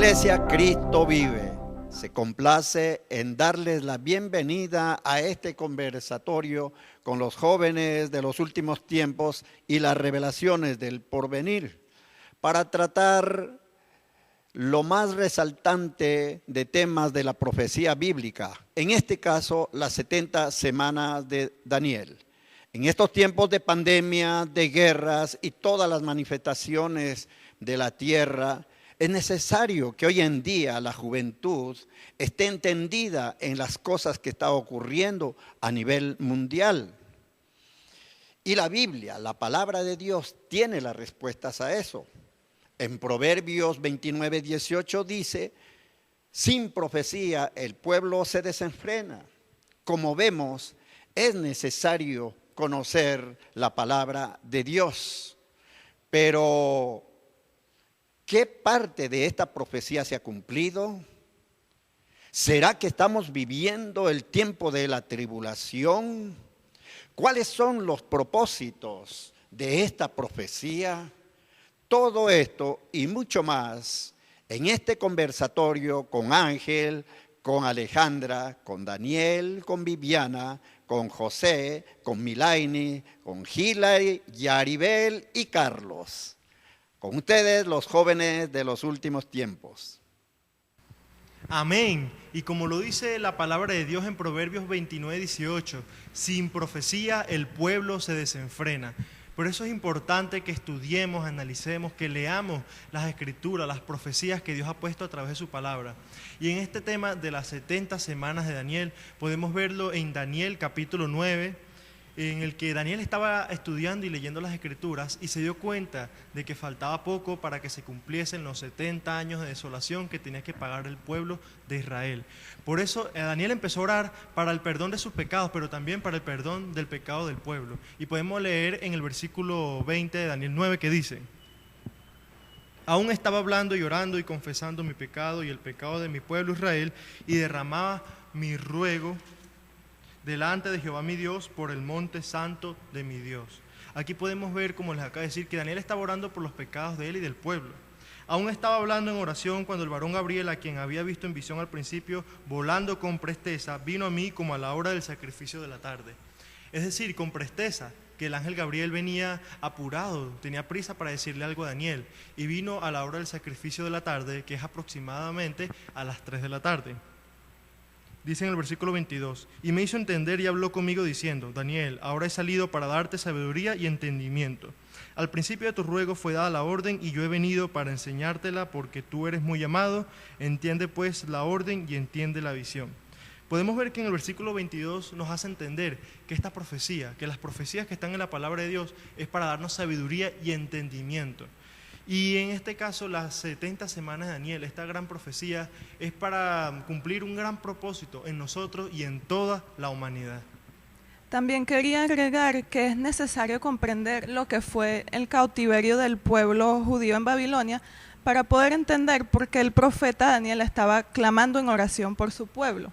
Iglesia Cristo Vive se complace en darles la bienvenida a este conversatorio con los jóvenes de los últimos tiempos y las revelaciones del porvenir, para tratar lo más resaltante de temas de la profecía bíblica, en este caso las 70 semanas de Daniel. En estos tiempos de pandemia, de guerras y todas las manifestaciones de la tierra, es necesario que hoy en día la juventud esté entendida en las cosas que están ocurriendo a nivel mundial. Y la Biblia, la palabra de Dios, tiene las respuestas a eso. En Proverbios 29:18 dice: sin profecía el pueblo se desenfrena. Como vemos, es necesario conocer la palabra de Dios. Pero ¿qué parte de esta profecía se ha cumplido? ¿Será que estamos viviendo el tiempo de la tribulación? ¿Cuáles son los propósitos de esta profecía? Todo esto y mucho más en este conversatorio con Ángel, con Alejandra, con Daniel, con Viviana, con José, con Milaini, con Hilary, Yaribel y Carlos. Con ustedes, los jóvenes de los últimos tiempos. Amén. Y como lo dice la palabra de Dios en Proverbios 29:18, sin profecía el pueblo se desenfrena. Por eso es importante que estudiemos, analicemos, que leamos las escrituras, las profecías que Dios ha puesto a través de su palabra. Y en este tema de las 70 semanas de Daniel, podemos verlo en Daniel capítulo 9, en el que Daniel estaba estudiando y leyendo las escrituras y se dio cuenta de que faltaba poco para que se cumpliesen los 70 años de desolación que tenía que pagar el pueblo de Israel. Por eso Daniel empezó a orar para el perdón de sus pecados, pero también para el perdón del pecado del pueblo. Y podemos leer en el versículo 20 de Daniel 9 que dice: aún estaba hablando y orando y confesando mi pecado y el pecado de mi pueblo Israel, y derramaba mi ruego delante de Jehová mi Dios por el monte santo de mi Dios. Aquí podemos ver, como les acabo de decir, que Daniel estaba orando por los pecados de él y del pueblo. Aún estaba hablando en oración cuando el varón Gabriel, a quien había visto en visión al principio, volando con presteza, vino a mí como a la hora del sacrificio de la tarde. Es decir, con presteza, que el ángel Gabriel venía apurado, tenía prisa para decirle algo a Daniel, y vino a la hora del sacrificio de la tarde, que es aproximadamente a las 3 de la tarde. Dice en el versículo 22, y me hizo entender y habló conmigo diciendo: Daniel, ahora he salido para darte sabiduría y entendimiento. Al principio de tu ruego fue dada la orden y yo he venido para enseñártela porque tú eres muy amado. Entiende pues la orden y entiende la visión. Podemos ver que en el versículo 22 nos hace entender que esta profecía, que las profecías que están en la palabra de Dios es para darnos sabiduría y entendimiento. Y en este caso, las 70 semanas de Daniel, esta gran profecía, es para cumplir un gran propósito en nosotros y en toda la humanidad. También quería agregar que es necesario comprender lo que fue el cautiverio del pueblo judío en Babilonia para poder entender por qué el profeta Daniel estaba clamando en oración por su pueblo.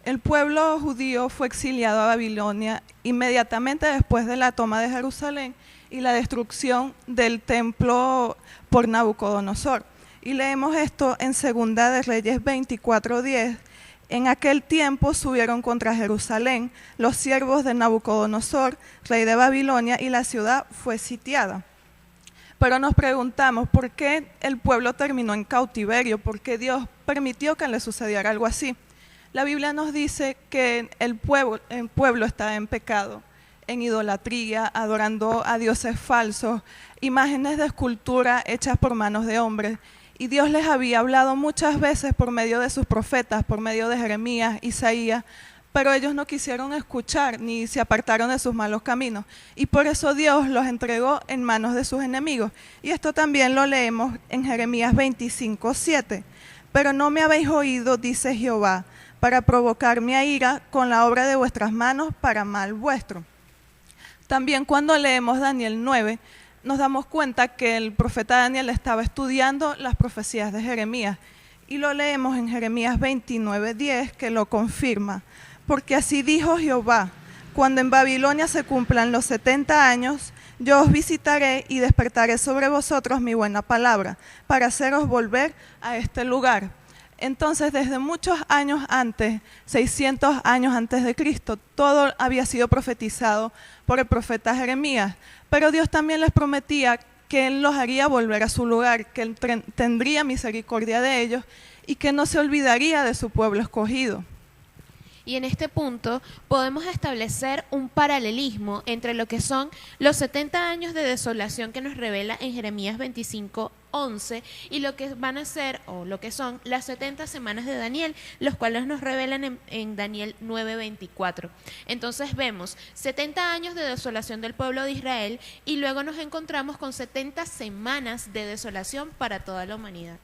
El pueblo judío fue exiliado a Babilonia inmediatamente después de la toma de Jerusalén y la destrucción del templo por Nabucodonosor. Y leemos esto en Segunda de Reyes 24:10. En aquel tiempo subieron contra Jerusalén los siervos de Nabucodonosor, rey de Babilonia, y la ciudad fue sitiada. Pero nos preguntamos, ¿por qué el pueblo terminó en cautiverio? ¿Por qué Dios permitió que le sucediera algo así? La Biblia nos dice que el pueblo estaba en pecado, en idolatría, adorando a dioses falsos, imágenes de escultura hechas por manos de hombres. Y Dios les había hablado muchas veces por medio de sus profetas, por medio de Jeremías, Isaías, pero ellos no quisieron escuchar ni se apartaron de sus malos caminos. Y por eso Dios los entregó en manos de sus enemigos. Y esto también lo leemos en Jeremías 25:7. Pero no me habéis oído, dice Jehová, para provocarme a ira con la obra de vuestras manos para mal vuestro. También cuando leemos Daniel 9, nos damos cuenta que el profeta Daniel estaba estudiando las profecías de Jeremías y lo leemos en Jeremías 29:10 que lo confirma. Porque así dijo Jehová: cuando en Babilonia se cumplan los 70 años, yo os visitaré y despertaré sobre vosotros mi buena palabra, para haceros volver a este lugar. Entonces, desde muchos años antes, 600 años antes de Cristo, todo había sido profetizado por el profeta Jeremías, pero Dios también les prometía que Él los haría volver a su lugar, que Él tendría misericordia de ellos y que no se olvidaría de su pueblo escogido. Y en este punto podemos establecer un paralelismo entre lo que son los 70 años de desolación que nos revela en Jeremías 25:11 y lo que van a ser, o lo que son, las 70 semanas de Daniel, los cuales nos revelan en Daniel 9:24. Entonces vemos 70 años de desolación del pueblo de Israel y luego nos encontramos con 70 semanas de desolación para toda la humanidad.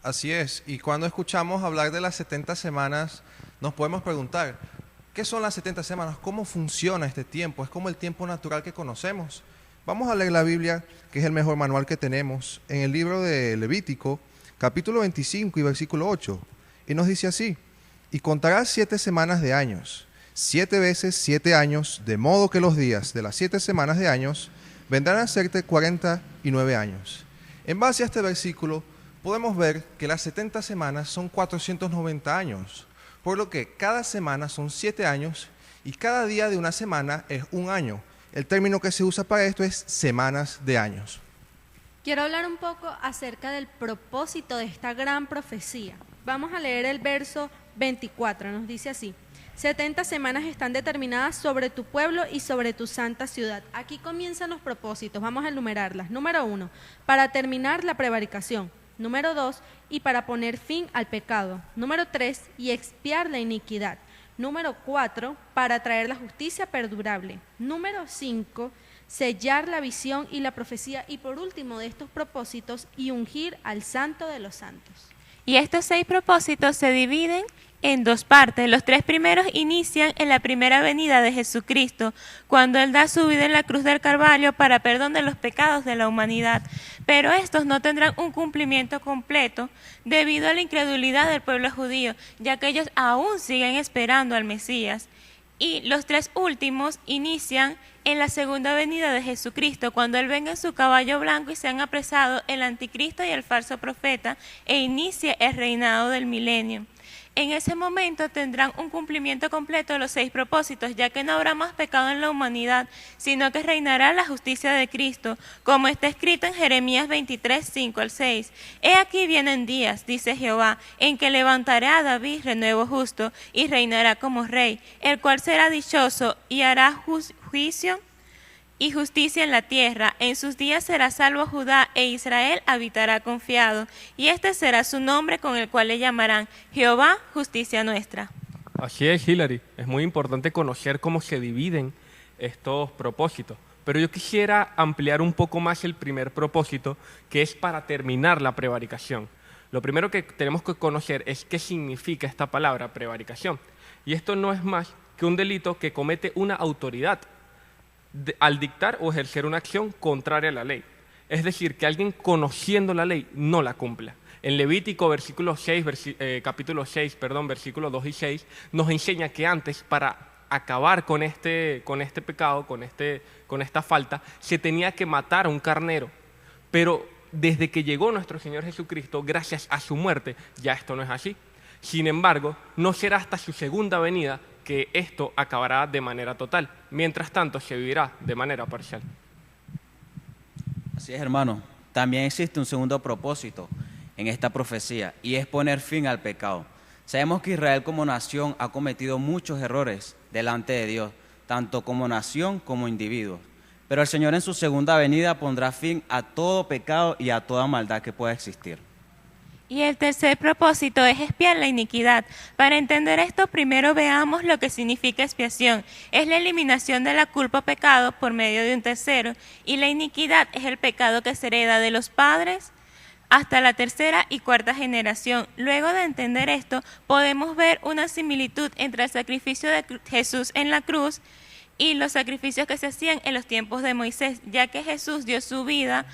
Así es, y cuando escuchamos hablar de las 70 semanas, nos podemos preguntar, ¿qué son las 70 semanas? ¿Cómo funciona este tiempo? ¿Es como el tiempo natural que conocemos? Vamos a leer la Biblia, que es el mejor manual que tenemos, en el libro de Levítico, capítulo 25 y versículo 8, y nos dice así: y contarás 7 semanas de años, 7 veces 7 años, de modo que los días de las 7 semanas de años vendrán a serte 49 años. En base a este versículo, podemos ver que las 70 semanas son 490 años, por lo que cada semana son 7 años y cada día de una semana es un año. El término que se usa para esto es semanas de años. Quiero hablar un poco acerca del propósito de esta gran profecía. Vamos a leer el verso 24, nos dice así: 70 semanas están determinadas sobre tu pueblo y sobre tu santa ciudad. Aquí comienzan los propósitos, vamos a enumerarlas. Número 1, para terminar la prevaricación. Número 2, y para poner fin al pecado. Número 3, y expiar la iniquidad. Número 4, para traer la justicia perdurable. Número 5, sellar la visión y la profecía. Y por último de estos propósitos, y ungir al santo de los santos. Y estos 6 propósitos se dividen en 2 partes. Los 3 primeros inician en la primera venida de Jesucristo, cuando Él da su vida en la cruz del Calvario para perdón de los pecados de la humanidad. Pero estos no tendrán un cumplimiento completo debido a la incredulidad del pueblo judío, ya que ellos aún siguen esperando al Mesías. Y los 3 últimos inician en la segunda venida de Jesucristo, cuando Él venga en su caballo blanco y sean apresados el anticristo y el falso profeta e inicie el reinado del milenio. En ese momento tendrán un cumplimiento completo de los 6 propósitos, ya que no habrá más pecado en la humanidad, sino que reinará la justicia de Cristo, como está escrito en Jeremías 23, 5 al 6. He aquí vienen días, dice Jehová, en que levantaré a David renuevo justo, y reinará como rey, el cual será dichoso y hará juicio y justicia en la tierra. En sus días será salvo Judá, e Israel habitará confiado. Y este será su nombre con el cual le llamarán Jehová, justicia nuestra. Así es, Hilary. Es muy importante conocer cómo se dividen estos propósitos. Pero yo quisiera ampliar un poco más el primer propósito, que es para terminar la prevaricación. Lo primero que tenemos que conocer es qué significa esta palabra, prevaricación. Y esto no es más que un delito que comete una autoridad al dictar o ejercer una acción contraria a la ley. Es decir, que alguien conociendo la ley no la cumpla. En Levítico capítulo 6, versículos 2 y 6, nos enseña que antes, para acabar con este pecado, con esta falta, se tenía que matar a un carnero. Pero desde que llegó nuestro Señor Jesucristo, gracias a su muerte, ya esto no es así. Sin embargo, no será hasta su segunda venida que esto acabará de manera total. Mientras tanto, se vivirá de manera parcial. Así es, hermano. También existe un segundo propósito en esta profecía, y es poner fin al pecado. Sabemos que Israel como nación ha cometido muchos errores delante de Dios, tanto como nación como individuos. Pero el Señor en su segunda venida pondrá fin a todo pecado y a toda maldad que pueda existir. Y el tercer propósito es expiar la iniquidad. Para entender esto, primero veamos lo que significa expiación. Es la eliminación de la culpa o pecado por medio de un tercero, y la iniquidad es el pecado que se hereda de los padres hasta la tercera y cuarta generación. Luego de entender esto, podemos ver una similitud entre el sacrificio de Jesús en la cruz y los sacrificios que se hacían en los tiempos de Moisés, ya que Jesús dio su vida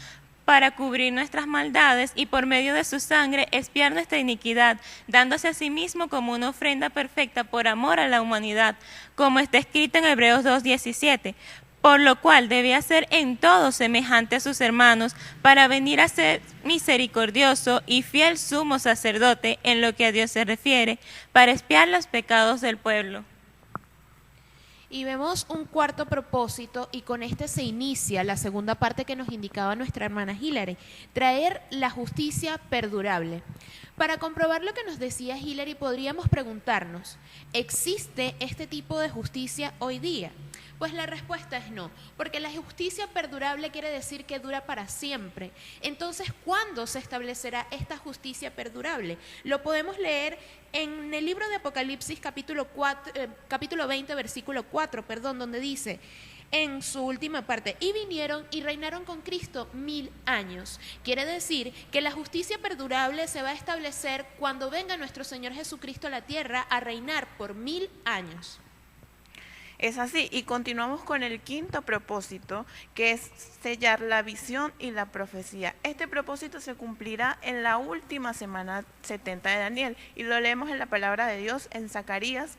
para cubrir nuestras maldades y por medio de su sangre expiar nuestra iniquidad, dándose a sí mismo como una ofrenda perfecta por amor a la humanidad, como está escrito en Hebreos 2:17. por lo cual debía ser en todo semejante a sus hermanos, para venir a ser misericordioso y fiel sumo sacerdote en lo que a Dios se refiere, para expiar los pecados del pueblo. Y vemos un cuarto propósito, y con este se inicia la segunda parte que nos indicaba nuestra hermana Hilary: traer la justicia perdurable. Para comprobar lo que nos decía Hilary, podríamos preguntarnos, ¿existe este tipo de justicia hoy día? Pues la respuesta es no, porque la justicia perdurable quiere decir que dura para siempre. Entonces, ¿cuándo se establecerá esta justicia perdurable? Lo podemos leer en el libro de Apocalipsis capítulo 20, versículo 4, donde dice en su última parte: y vinieron y reinaron con Cristo 1000 años. Quiere decir que la justicia perdurable se va a establecer cuando venga nuestro Señor Jesucristo a la tierra a reinar por 1000 años. Es así, y continuamos con el quinto propósito, que es sellar la visión y la profecía. Este propósito se cumplirá en la última semana 70 de Daniel, y lo leemos en la palabra de Dios en Zacarías,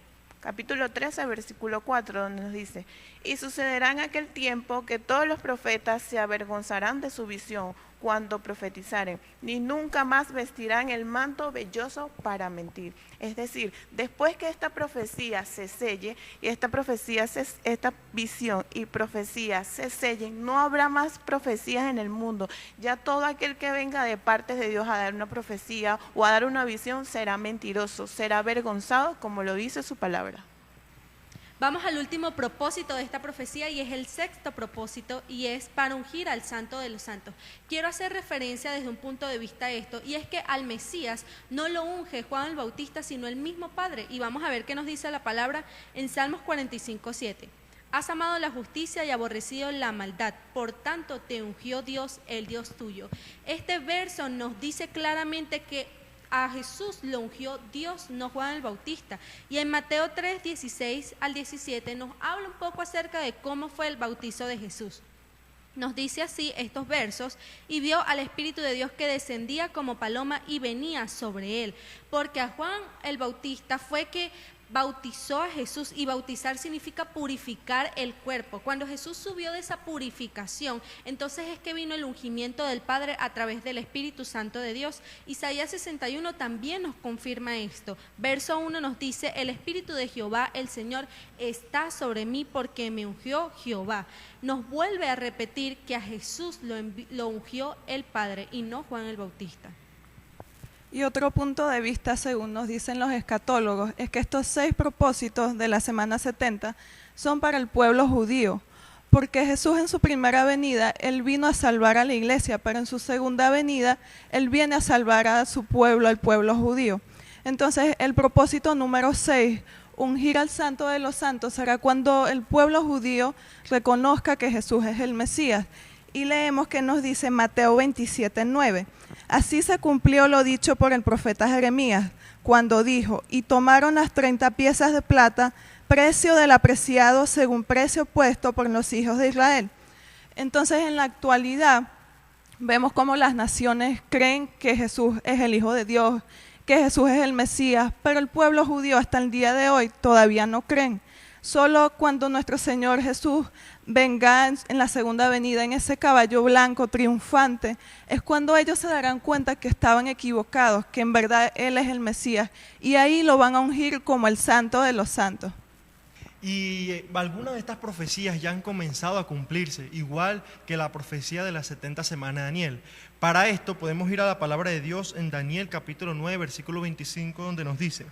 capítulo 13, versículo 4, donde nos dice: y sucederá en aquel tiempo que todos los profetas se avergonzarán de su visión cuando profetizaren, ni nunca más vestirán el manto velloso para mentir. Es decir, después que esta profecía se selle, y esta visión y profecía se sellen, no habrá más profecías en el mundo. Ya todo aquel que venga de parte de Dios a dar una profecía o a dar una visión será mentiroso, será avergonzado, como lo dice su palabra. Vamos al último propósito de esta profecía, y es el sexto propósito, y es para ungir al Santo de los Santos. Quiero hacer referencia desde un punto de vista a esto, y es que al Mesías no lo unge Juan el Bautista, sino el mismo Padre. Y vamos a ver qué nos dice la palabra en Salmos 45:7. Has amado la justicia y aborrecido la maldad, por tanto te ungió Dios, el Dios tuyo. Este verso nos dice claramente que a Jesús lo ungió Dios, no Juan el Bautista. Y en Mateo 3, 16 al 17 nos habla un poco acerca de cómo fue el bautizo de Jesús. Nos dice así estos versos: y vio al Espíritu de Dios que descendía como paloma y venía sobre él. Porque a Juan el Bautista fue que bautizó a Jesús, y bautizar significa purificar el cuerpo. Cuando Jesús subió de esa purificación, entonces es que vino el ungimiento del Padre a través del Espíritu Santo de Dios. Isaías 61 también nos confirma esto. Verso 1 nos dice: el Espíritu de Jehová, el Señor, está sobre mí, porque me ungió Jehová. Nos vuelve a repetir que a Jesús lo ungió el Padre y no Juan el Bautista. Y otro punto de vista, según nos dicen los escatólogos, es que estos 6 propósitos de la semana 70 son para el pueblo judío, porque Jesús en su primera venida, Él vino a salvar a la iglesia, pero en su segunda venida, Él viene a salvar a su pueblo, al pueblo judío. Entonces, el propósito número 6, ungir al Santo de los Santos, será cuando el pueblo judío reconozca que Jesús es el Mesías. Y leemos que nos dice Mateo 27:9. Así se cumplió lo dicho por el profeta Jeremías, cuando dijo: y tomaron las 30 piezas de plata, precio del apreciado según precio puesto por los hijos de Israel. Entonces, en la actualidad, vemos cómo las naciones creen que Jesús es el Hijo de Dios, que Jesús es el Mesías, pero el pueblo judío hasta el día de hoy todavía no creen. Solo cuando nuestro Señor Jesús venga en la segunda venida en ese caballo blanco triunfante, es cuando ellos se darán cuenta que estaban equivocados, que en verdad Él es el Mesías, y ahí lo van a ungir como el Santo de los Santos. Y algunas de estas profecías ya han comenzado a cumplirse, igual que la profecía de las 70 semanas de Daniel. Para esto podemos ir a la palabra de Dios en Daniel capítulo 9, versículo 25, donde nos dice: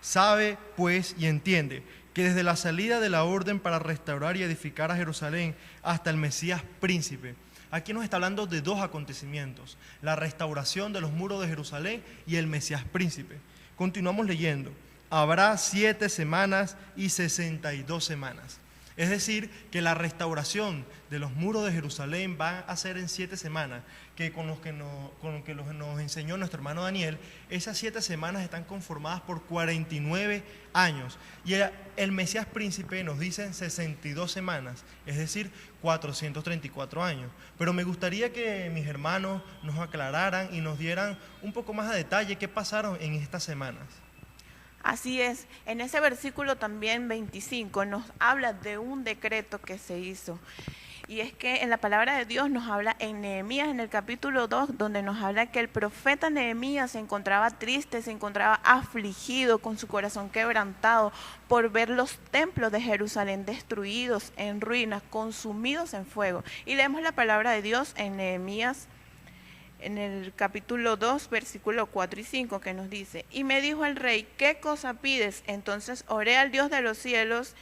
sabe pues y entiende que desde la salida de la orden para restaurar y edificar a Jerusalén hasta el Mesías príncipe. Aquí nos está hablando de 2 acontecimientos: la restauración de los muros de Jerusalén y el Mesías príncipe. Continuamos leyendo: habrá 7 semanas y 62 semanas. Es decir, que la restauración de los muros de Jerusalén va a ser en 7 semanas, que con lo que nos enseñó nuestro hermano Daniel, esas 7 semanas están conformadas por 49 años. Y el Mesías príncipe nos dicen 62 semanas, es decir, 434 años. Pero me gustaría que mis hermanos nos aclararan y nos dieran un poco más a detalle qué pasaron en estas semanas. Así es, en ese versículo también 25 nos habla de un decreto que se hizo. Y es que en la palabra de Dios nos habla en Nehemías, en el capítulo 2, donde nos habla que el profeta Nehemías se encontraba triste, se encontraba afligido, con su corazón quebrantado por ver los templos de Jerusalén destruidos, en ruinas, consumidos en fuego. Y leemos la palabra de Dios en Nehemías, en el capítulo 2, versículo 4 y 5, que nos dice: y me dijo el rey, ¿qué cosa pides? Entonces oré al Dios de los cielos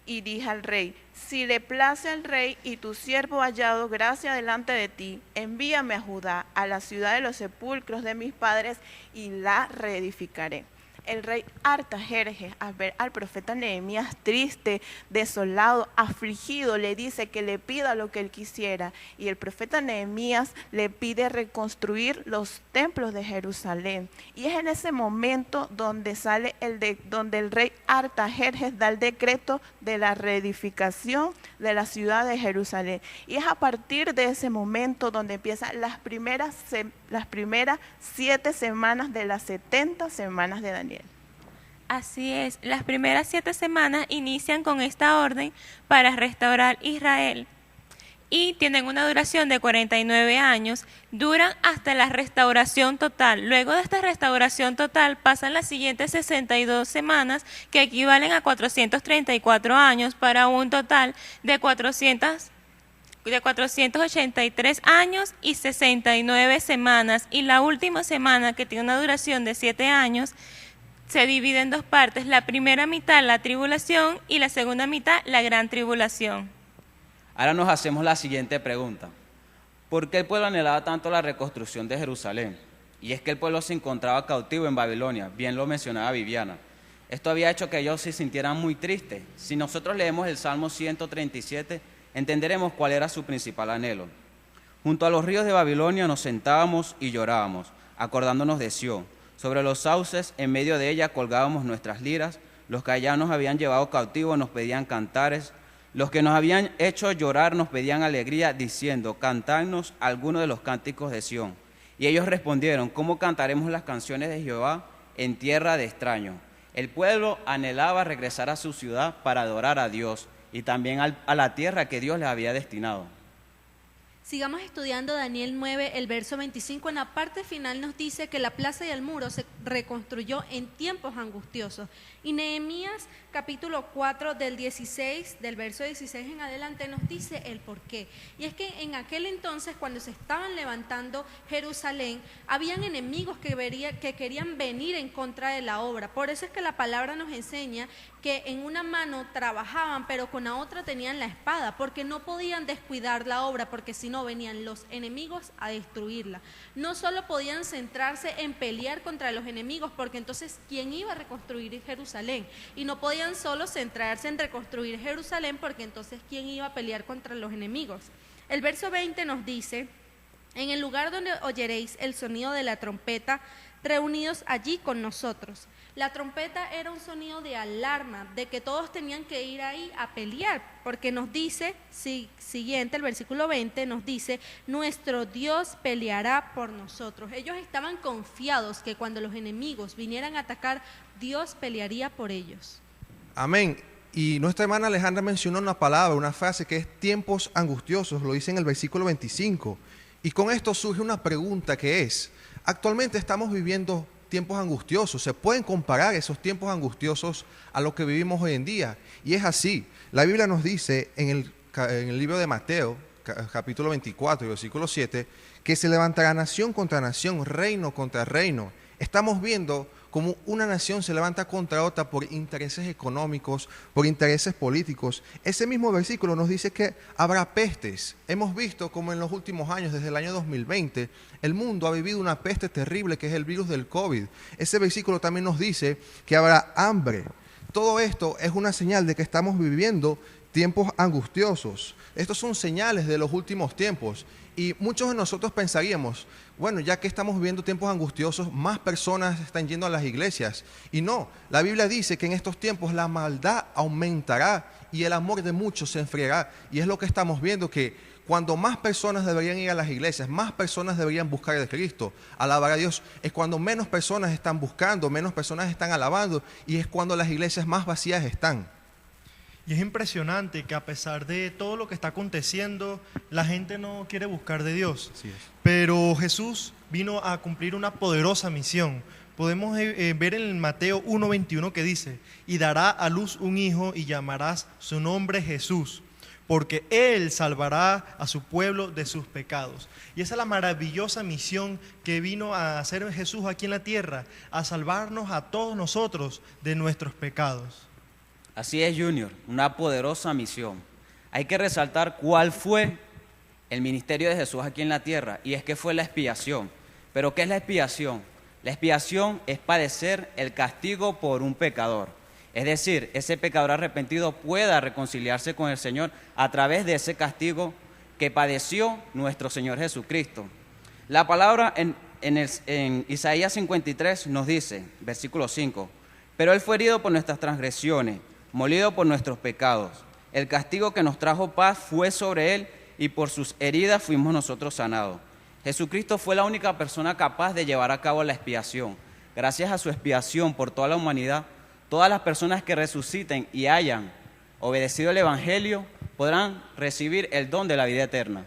y dije al rey: si le place al rey y tu siervo hallado gracia delante de ti, envíame a Judá, a la ciudad de los sepulcros de mis padres, y la reedificaré. El rey Artajerjes, al ver al profeta Nehemías triste, desolado, afligido, le dice que le pida lo que él quisiera. Y el profeta Nehemías le pide reconstruir los templos de Jerusalén. Y es en ese momento donde sale donde el rey Artajerjes da el decreto de la reedificación de la ciudad de Jerusalén. Y es a partir de ese momento donde empiezan las primeras 7 semanas de las 70 semanas de Daniel. Así es, las primeras 7 semanas inician con esta orden para restaurar Israel y tienen una duración de 49 años, duran hasta la restauración total. Luego de esta restauración total pasan las siguientes 62 semanas, que equivalen a 434 años, para un total de 483 años y 69 semanas. Y la última semana, que tiene una duración de 7 años, se divide en 2 partes. La primera mitad, la tribulación, y la segunda mitad, la gran tribulación. Ahora nos hacemos la siguiente pregunta. ¿Por qué el pueblo anhelaba tanto la reconstrucción de Jerusalén? Y es que el pueblo se encontraba cautivo en Babilonia, bien lo mencionaba Viviana. Esto había hecho que ellos se sintieran muy tristes. Si nosotros leemos el Salmo 137, entenderemos cuál era su principal anhelo. Junto a los ríos de Babilonia nos sentábamos y llorábamos, acordándonos de Sión. Sobre los sauces, en medio de ella, colgábamos nuestras liras. Los que allá nos habían llevado cautivos nos pedían cantares. Los que nos habían hecho llorar nos pedían alegría, diciendo: cantadnos alguno de los cánticos de Sión. Y ellos respondieron: ¿cómo cantaremos las canciones de Jehová en tierra de extraños? El pueblo anhelaba regresar a su ciudad para adorar a Dios y también a la tierra que Dios les había destinado. Sigamos estudiando Daniel 9, el verso 25. En la parte final nos dice que la plaza y el muro se reconstruyó en tiempos angustiosos. Y Nehemías capítulo 4 del verso 16 en adelante nos dice el porqué. Y es que en aquel entonces, cuando se estaban levantando Jerusalén, habían enemigos que querían venir en contra de la obra. Por eso es que la palabra nos enseña que en una mano trabajaban, pero con la otra tenían la espada, porque no podían descuidar la obra, porque si no venían los enemigos a destruirla. No solo podían centrarse en pelear contra los enemigos, porque entonces ¿quién iba a reconstruir Jerusalén? Y no podían solo centrarse en reconstruir Jerusalén, porque entonces ¿quién iba a pelear contra los enemigos? El verso 20 nos dice: en el lugar donde oyeréis el sonido de la trompeta, reunidos allí con nosotros. La trompeta era un sonido de alarma, de que todos tenían que ir ahí a pelear, porque nos dice, siguiente, el versículo 20, nos dice: nuestro Dios peleará por nosotros. Ellos estaban confiados que cuando los enemigos vinieran a atacar, Dios pelearía por ellos. Amén. Y nuestra hermana Alejandra mencionó una palabra, una frase que es tiempos angustiosos, lo dice en el versículo 25. Y con esto surge una pregunta que es: actualmente estamos viviendo tiempos angustiosos. ¿Se pueden comparar esos tiempos angustiosos a lo que vivimos hoy en día? Y es así. La Biblia nos dice en el libro de Mateo, capítulo 24, versículo 7, que se levantará nación contra nación, reino contra reino. Estamos viendo cómo una nación se levanta contra otra por intereses económicos, por intereses políticos. Ese mismo versículo nos dice que habrá pestes. Hemos visto cómo en los últimos años, desde el año 2020, el mundo ha vivido una peste terrible que es el virus del COVID. Ese versículo también nos dice que habrá hambre. Todo esto es una señal de que estamos viviendo tiempos angustiosos. Estos son señales de los últimos tiempos. Y muchos de nosotros pensaríamos, bueno, ya que estamos viviendo tiempos angustiosos, más personas están yendo a las iglesias. Y no, la Biblia dice que en estos tiempos la maldad aumentará y el amor de muchos se enfriará. Y es lo que estamos viendo, que cuando más personas deberían ir a las iglesias, más personas deberían buscar de Cristo, alabar a Dios, es cuando menos personas están buscando, menos personas están alabando, y es cuando las iglesias más vacías están. Y es impresionante que a pesar de todo lo que está aconteciendo, la gente no quiere buscar de Dios. Así es. Pero Jesús vino a cumplir una poderosa misión. Podemos ver en Mateo 1:21 que dice: y dará a luz un hijo y llamarás su nombre Jesús, porque Él salvará a su pueblo de sus pecados. Y esa es la maravillosa misión que vino a hacer Jesús aquí en la tierra, a salvarnos a todos nosotros de nuestros pecados. Así es, Junior, una poderosa misión. Hay que resaltar cuál fue el ministerio de Jesús aquí en la tierra, y es que fue la expiación. ¿Pero qué es la expiación? La expiación es padecer el castigo por un pecador. Es decir, ese pecador arrepentido pueda reconciliarse con el Señor a través de ese castigo que padeció nuestro Señor Jesucristo. La palabra en Isaías 53 nos dice, versículo 5, pero Él fue herido por nuestras transgresiones, molido por nuestros pecados. El castigo que nos trajo paz fue sobre Él, y por sus heridas fuimos nosotros sanados. Jesucristo fue la única persona capaz de llevar a cabo la expiación. Gracias a su expiación por toda la humanidad, todas las personas que resuciten y hayan obedecido el Evangelio podrán recibir el don de la vida eterna.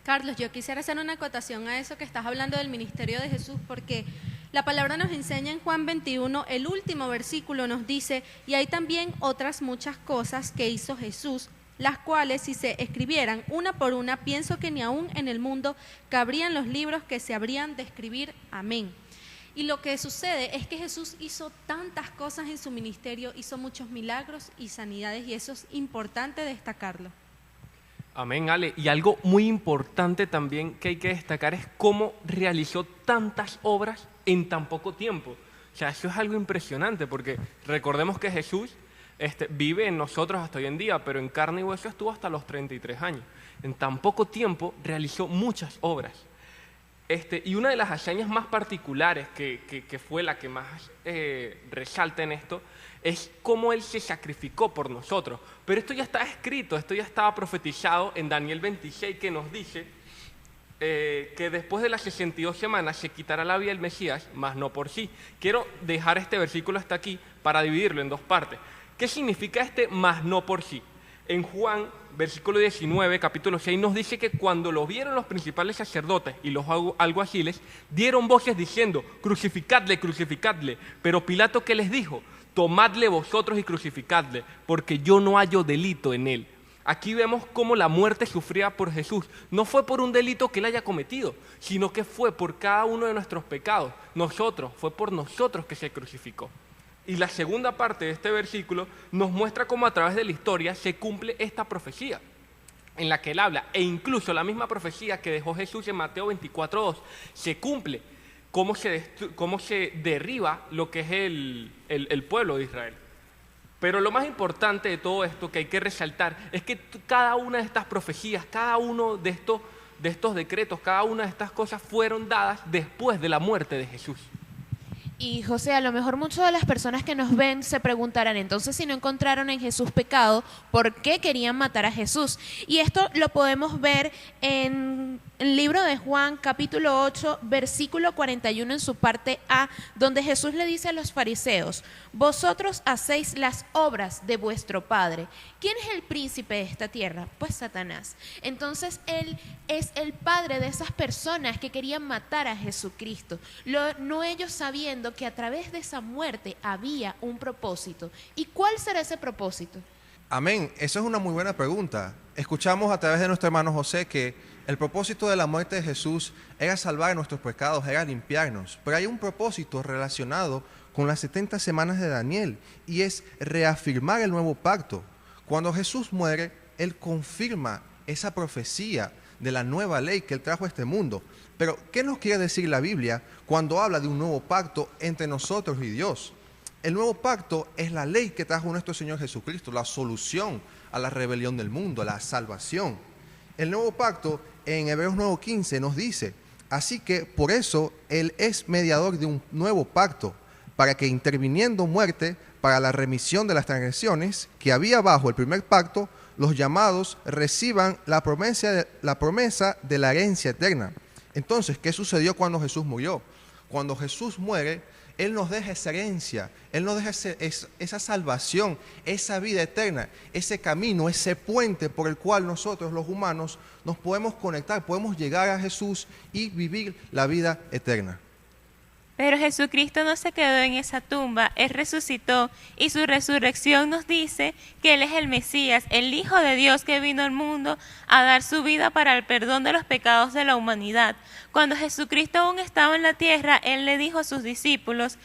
Carlos, yo quisiera hacer una acotación a eso que estás hablando del ministerio de Jesús, porque la palabra nos enseña en Juan 21, el último versículo nos dice: y hay también otras muchas cosas que hizo Jesús, las cuales si se escribieran una por una, pienso que ni aún en el mundo cabrían los libros que se habrían de escribir. Amén. Y lo que sucede es que Jesús hizo tantas cosas en su ministerio, hizo muchos milagros y sanidades, y eso es importante destacarlo. Amén, Ale. Y algo muy importante también que hay que destacar es cómo realizó tantas obras en tan poco tiempo. O sea, eso es algo impresionante, porque recordemos que Jesús vive en nosotros hasta hoy en día, pero en carne y hueso estuvo hasta los 33 años. En tan poco tiempo realizó muchas obras. Y una de las hazañas más particulares, que fue la que más resalta en esto, es cómo Él se sacrificó por nosotros. Pero esto ya está escrito, esto ya estaba profetizado en Daniel 26, que nos dice que después de las 62 semanas se quitará la vida del Mesías, mas no por sí. Quiero dejar este versículo hasta aquí para dividirlo en dos partes. ¿Qué significa mas no por sí? En Juan, versículo 19, capítulo 6, nos dice que cuando lo vieron los principales sacerdotes y los alguaciles, dieron voces diciendo: crucificadle, crucificadle. Pero Pilato, ¿qué les dijo? Tomadle vosotros y crucificadle, porque yo no hallo delito en él. Aquí vemos cómo la muerte sufrida por Jesús no fue por un delito que él haya cometido, sino que fue por cada uno de nuestros pecados. Fue por nosotros que se crucificó. Y la segunda parte de este versículo nos muestra cómo a través de la historia se cumple esta profecía en la que él habla, e incluso la misma profecía que dejó Jesús en Mateo 24:2 se cumple, cómo se derriba lo que es el pueblo de Israel. Pero lo más importante de todo esto que hay que resaltar es que cada una de estas profecías, cada uno de estos decretos, cada una de estas cosas fueron dadas después de la muerte de Jesús. Y José, a lo mejor muchas de las personas que nos ven se preguntarán, entonces si no encontraron en Jesús pecado, ¿por qué querían matar a Jesús? Y esto lo podemos ver en el libro de Juan, capítulo 8, versículo 41 en su parte A, donde Jesús le dice a los fariseos: vosotros hacéis las obras de vuestro padre. ¿Quién es el príncipe de esta tierra? Pues Satanás. Entonces él es el padre de esas personas que querían matar a Jesucristo, no ellos sabiendo que a través de esa muerte había un propósito. ¿Y cuál será ese propósito? Amén, eso es una muy buena pregunta. Escuchamos a través de nuestro hermano José que el propósito de la muerte de Jesús era salvar nuestros pecados, era limpiarnos. Pero hay un propósito relacionado con las 70 semanas de Daniel, y es reafirmar el nuevo pacto. Cuando Jesús muere, Él confirma esa profecía de la nueva ley que Él trajo a este mundo. Pero, ¿qué nos quiere decir la Biblia cuando habla de un nuevo pacto entre nosotros y Dios? El nuevo pacto es la ley que trajo nuestro Señor Jesucristo, la solución a la rebelión del mundo, la salvación. El nuevo pacto en Hebreos 9:15 nos dice: así que por eso Él es mediador de un nuevo pacto, para que interviniendo muerte para la remisión de las transgresiones que había bajo el primer pacto, los llamados reciban la promesa de la herencia eterna. Entonces, ¿qué sucedió cuando Jesús murió? Cuando Jesús muere, Él nos deja esa herencia, Él nos deja esa salvación, esa vida eterna, ese camino, ese puente por el cual nosotros los humanos nos podemos conectar, podemos llegar a Jesús y vivir la vida eterna. Pero Jesucristo no se quedó en esa tumba, Él resucitó y su resurrección nos dice que Él es el Mesías, el Hijo de Dios que vino al mundo a dar su vida para el perdón de los pecados de la humanidad. Cuando Jesucristo aún estaba en la tierra, Él le dijo a sus discípulos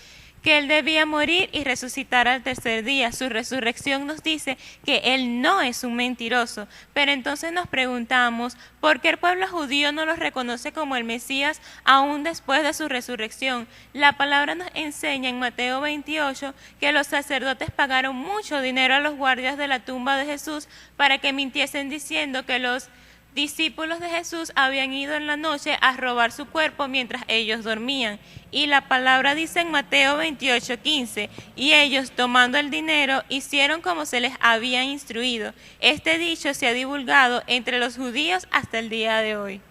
que Él debía morir y resucitar al tercer día. Su resurrección nos dice que Él no es un mentiroso. Pero entonces nos preguntamos, ¿por qué el pueblo judío no lo reconoce como el Mesías aún después de su resurrección? La palabra nos enseña en Mateo 28 que los sacerdotes pagaron mucho dinero a los guardias de la tumba de Jesús para que mintiesen diciendo que los discípulos de Jesús habían ido en la noche a robar su cuerpo mientras ellos dormían. Y la palabra dice en Mateo 28:15, y ellos tomando el dinero hicieron como se les había instruido. Este dicho se ha divulgado entre los judíos hasta el día de hoy.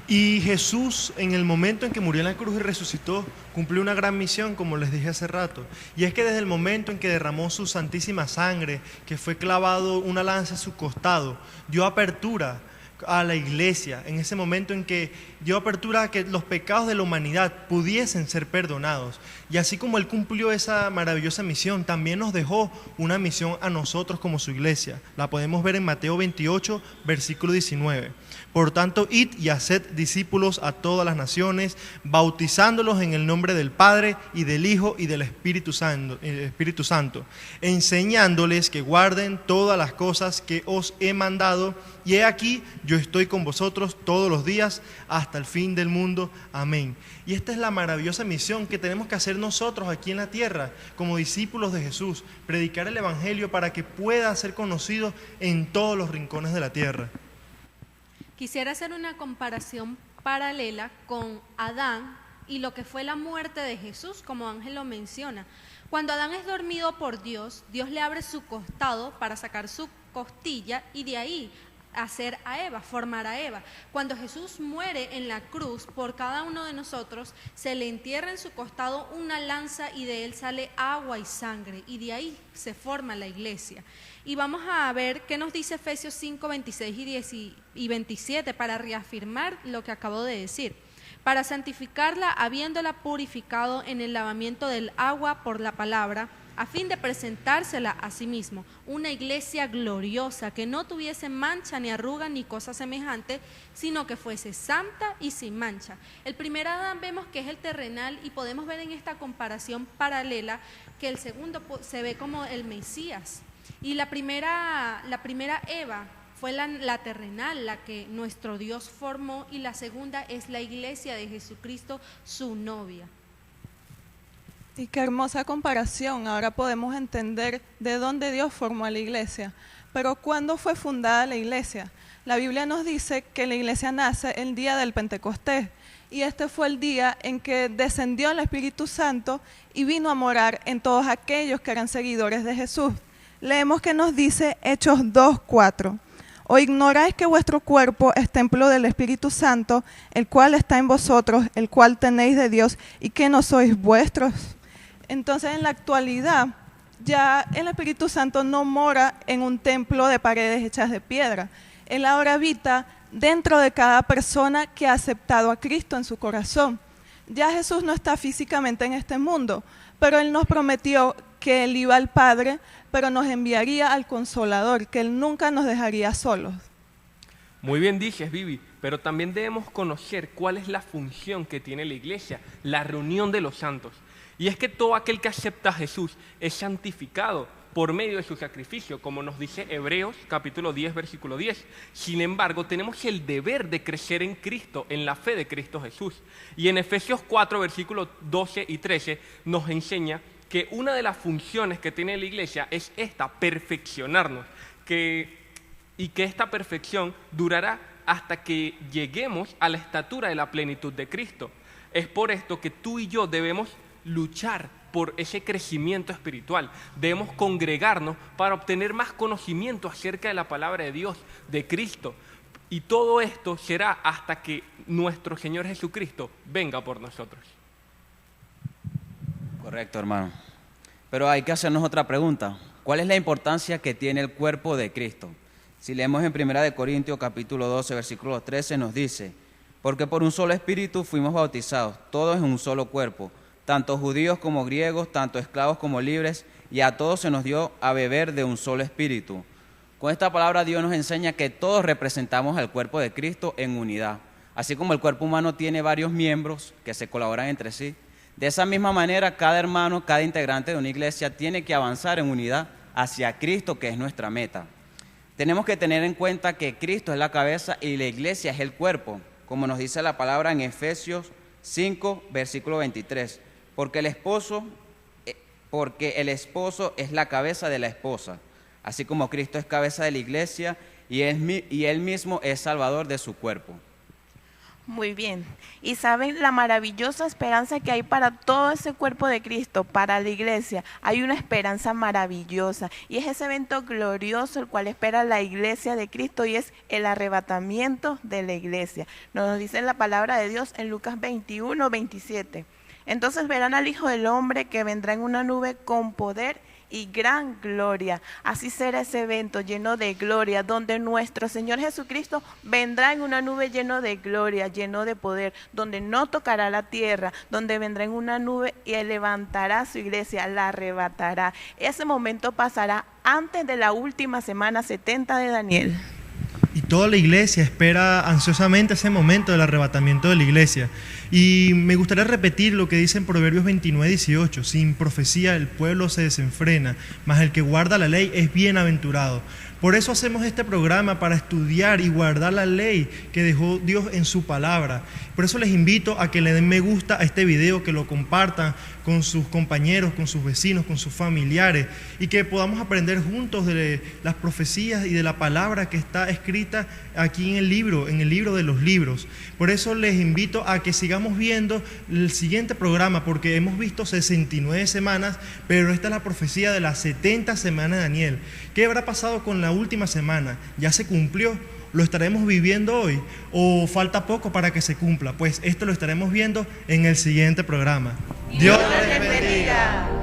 Y Jesús, en el momento en que murió en la cruz y resucitó, cumplió una gran misión, como les dije hace rato. Y es que desde el momento en que derramó su santísima sangre, que fue clavado una lanza a su costado, dio apertura a la iglesia, en ese momento en que dio apertura a que los pecados de la humanidad pudiesen ser perdonados. Y así como Él cumplió esa maravillosa misión, también nos dejó una misión a nosotros como su iglesia. La podemos ver en Mateo 28, versículo 19. Por tanto, id y haced discípulos a todas las naciones, bautizándolos en el nombre del Padre y del Hijo y del Espíritu Santo, enseñándoles que guarden todas las cosas que os he mandado. Y he aquí, yo estoy con vosotros todos los días hasta el fin del mundo. Amén. Y esta es la maravillosa misión que tenemos que hacer nosotros aquí en la tierra, como discípulos de Jesús, predicar el Evangelio para que pueda ser conocido en todos los rincones de la tierra. Quisiera hacer una comparación paralela con Adán y lo que fue la muerte de Jesús, como Ángel lo menciona. Cuando Adán es dormido por Dios, Dios le abre su costado para sacar su costilla y de ahí hacer a Eva, formar a Eva. Cuando Jesús muere en la cruz por cada uno de nosotros, se le entierra en su costado una lanza y de él sale agua y sangre y de ahí se forma la iglesia. Y vamos a ver qué nos dice Efesios 5, 26 y 27 para reafirmar lo que acabo de decir. Para santificarla, habiéndola purificado en el lavamiento del agua por la palabra, a fin de presentársela a sí mismo, una iglesia gloriosa, que no tuviese mancha ni arruga ni cosa semejante, sino que fuese santa y sin mancha. El primer Adán vemos que es el terrenal y podemos ver en esta comparación paralela que el segundo se ve como el Mesías. Y la primera Eva fue la terrenal, la que nuestro Dios formó, y la segunda es la iglesia de Jesucristo, su novia. Y qué hermosa comparación. Ahora podemos entender de dónde Dios formó a la iglesia. Pero ¿cuándo fue fundada la iglesia? La Biblia nos dice que la iglesia nace el día del Pentecostés. Y este fue el día en que descendió el Espíritu Santo y vino a morar en todos aquellos que eran seguidores de Jesús. Leemos que nos dice Hechos 2:4. ¿O ignoráis que vuestro cuerpo es templo del Espíritu Santo, el cual está en vosotros, el cual tenéis de Dios, y que no sois vuestros? Entonces, en la actualidad, ya el Espíritu Santo no mora en un templo de paredes hechas de piedra. Él ahora habita dentro de cada persona que ha aceptado a Cristo en su corazón. Ya Jesús no está físicamente en este mundo, pero Él nos prometió que Él iba al Padre, pero nos enviaría al Consolador, que Él nunca nos dejaría solos. Muy bien dices, Vivi, pero también debemos conocer cuál es la función que tiene la iglesia, la reunión de los santos. Y es que todo aquel que acepta a Jesús es santificado por medio de su sacrificio, como nos dice Hebreos capítulo 10, versículo 10. Sin embargo, tenemos el deber de crecer en Cristo, en la fe de Cristo Jesús. Y en Efesios 4, versículos 12 y 13, nos enseña que una de las funciones que tiene la iglesia es esta, perfeccionarnos, y que esta perfección durará hasta que lleguemos a la estatura de la plenitud de Cristo. Es por esto que tú y yo debemos luchar por ese crecimiento espiritual. Debemos congregarnos para obtener más conocimiento acerca de la palabra de Dios, de Cristo. Y todo esto será hasta que nuestro Señor Jesucristo venga por nosotros. Correcto, hermano. Pero hay que hacernos otra pregunta. ¿Cuál es la importancia que tiene el cuerpo de Cristo? Si leemos en 1 Corintios capítulo 12, versículo 13, nos dice: porque por un solo espíritu fuimos bautizados, todos en un solo cuerpo, tanto judíos como griegos, tanto esclavos como libres, y a todos se nos dio a beber de un solo espíritu. Con esta palabra Dios nos enseña que todos representamos al cuerpo de Cristo en unidad. Así como el cuerpo humano tiene varios miembros que se colaboran entre sí, de esa misma manera cada hermano, cada integrante de una iglesia tiene que avanzar en unidad hacia Cristo, que es nuestra meta. Tenemos que tener en cuenta que Cristo es la cabeza y la iglesia es el cuerpo, como nos dice la palabra en Efesios 5, versículo 23. Porque el esposo es la cabeza de la esposa, así como Cristo es cabeza de la iglesia y él mismo es salvador de su cuerpo. Muy bien. Y saben la maravillosa esperanza que hay para todo ese cuerpo de Cristo, para la iglesia. Hay una esperanza maravillosa y es ese evento glorioso el cual espera la iglesia de Cristo, y es el arrebatamiento de la iglesia. Nos dice la palabra de Dios en Lucas 21, 27. Entonces verán al Hijo del Hombre que vendrá en una nube con poder y gran gloria. Así será ese evento lleno de gloria, donde nuestro Señor Jesucristo vendrá en una nube lleno de gloria, lleno de poder, donde no tocará la tierra, donde vendrá en una nube y levantará su iglesia, la arrebatará. Ese momento pasará antes de la última semana 70 de Daniel. Y toda la iglesia espera ansiosamente ese momento del arrebatamiento de la iglesia. Y me gustaría repetir lo que dice en Proverbios 29, 18. Sin profecía el pueblo se desenfrena, mas el que guarda la ley es bienaventurado. Por eso hacemos este programa, para estudiar y guardar la ley que dejó Dios en su palabra. Por eso les invito a que le den me gusta a este video, que lo compartan con sus compañeros, con sus vecinos, con sus familiares, y que podamos aprender juntos de las profecías y de la palabra que está escrita aquí en el libro de los libros. Por eso les invito a que sigamos viendo el siguiente programa, porque hemos visto 69 semanas, pero esta es la profecía de las 70 semanas de Daniel. ¿Qué habrá pasado con la última semana? ¿Ya se cumplió? ¿Lo estaremos viviendo hoy? ¿O falta poco para que se cumpla? Pues esto lo estaremos viendo en el siguiente programa. Dios les bendiga.